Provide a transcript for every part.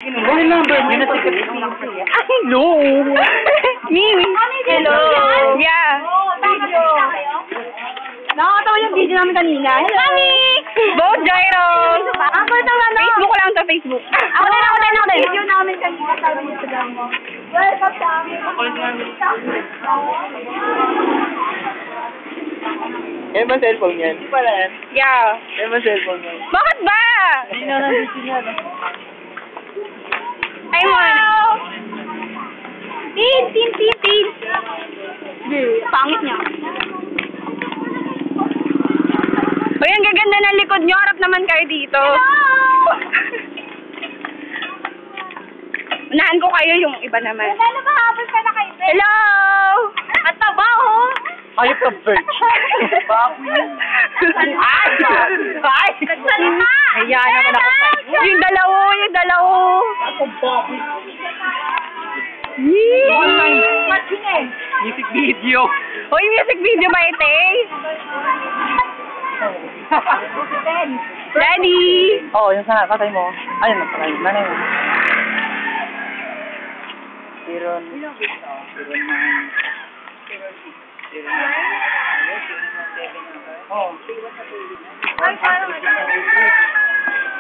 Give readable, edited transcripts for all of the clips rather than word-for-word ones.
Gawin number mo. Hello. Mimi. Hello. Yeah. Nakakatawa yung video namin kanina. Hello. Mami. Both gyros. Ako ito ano? Facebook ko lang to, Facebook. Ako din. Video namin kanina sa Instagram mo. Welcome sa amin. Yan ba cellphone yan? Hindi pala yan. Yeah. Yan ba cellphone yan? Bakit ba? Hindi na lang video niya. I want. Tin. Pangit niya. Uy, ang gaganda ng likod nyo. Harap naman kayo dito. Unahan ko kayo yung iba naman. Ano ba habol ka na kayo? Hello! At tabaho. Ayop ka, Birch. Bago yun. Ay! Nagsalita! Ayan naman ako. Yung dalawo. Ako, bago. Matingin. Music video. Uy, music video ba ite? Daddy! Oo, yung sana, patay mo. Ayun, napatay mo. Nanay mo. 0, 9. Oh. Ay, parang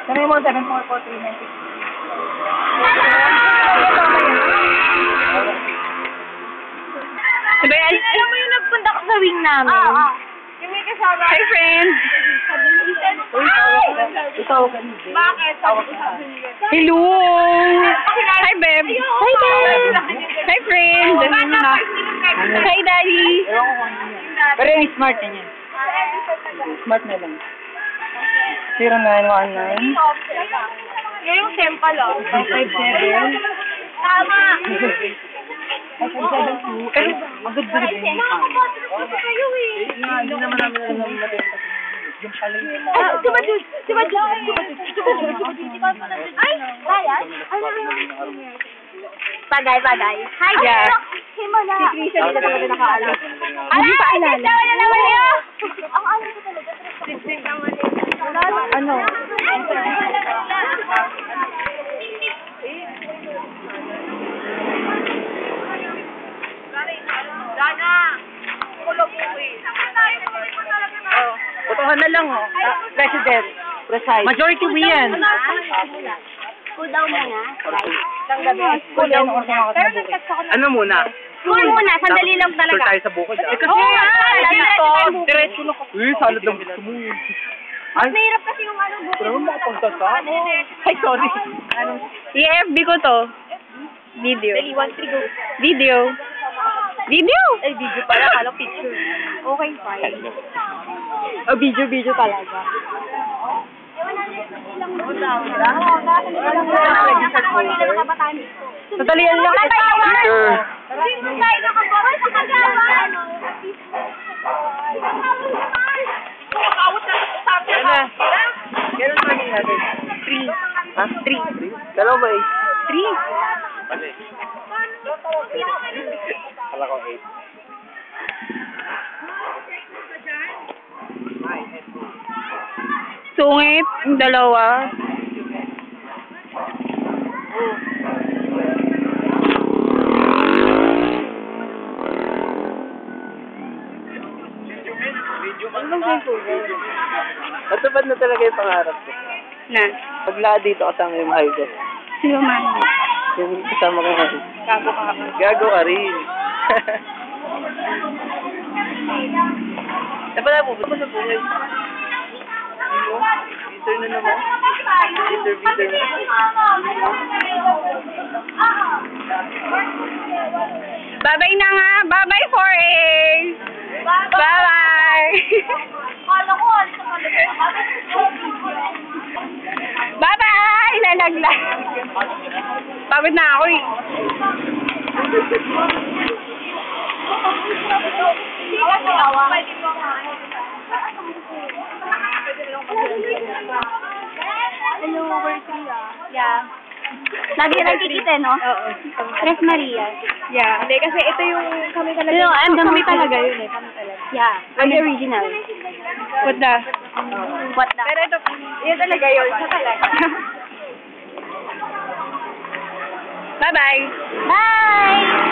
Nanay mo, 74439. Diba yan? alam mo yung nagpunta ko sa wing namin? Oo. Yung may kasama. Hi, friend! Tawag ka niyo. Bakit? Hello! Hi, Beb! Hi, Beb! Hi, friend! Hi, Daddy! Pero yung smart niya. Smart na lang. 0919. Yung simple, oh. 557. Tama. Pero, magod ba rin yung Nakakaboto kasi kayo eh. Hindi naman namin alam natin. Yung pala yung... Si Bajud. Ay, Bayan? Bagay. Hi, Yeah. Himala. Si Krisha dito talaga nakaalis. Hindi pa alala. Wala naman yun. Ang alam ko talaga. Ano? Dana. Kulog mo eh. Putuhan na lang, oh. President. Preside. Majority mo yan. Cool down muna. Cool down. Ano muna? Cool muna. Sandali lang Tour talaga. tayo sa bukod. Oo nga. Diretso na. Uy, salad lang gusto mo yun. Ay, Mahirap kasi yung ano bukid. pero mapunta ka. Ay, sorry. I-FB ko to. Video. 1-3 go. Video. Video? Ay, video pala. Kala picture. Okay, fine. O, video talaga. Sadalian lang. Peter. Kailan morning natin? 3. Ha? 3. Dalawa ba eh? 3. Mali. Kala ko 8. Sungit, yung dalawa. Matupad na talaga yung pangarap ko. Na. Paglakad dito kasama yung mahal ko. Sino man? Yung kasama ko mahal. Gago ka. Gago ka rin. Napala po ba sa buhay? Peter na naman. Peter na. Bye-bye na nga. Bye-bye, 4A. Bye-bye. Kala ko, Bye-bye. Lalaglag. Pagod na ako eh. Hello, we're three. Yeah. Lagi nagkikita, no? Oo. Tres Maria. Yeah. Hindi, kasi ito yung kami talaga. Kami talaga yun eh. Kami talaga. Yeah. I'm the original. What the? What the? Pero ito, yun talaga yun. Ito talaga. Bye-bye. Bye!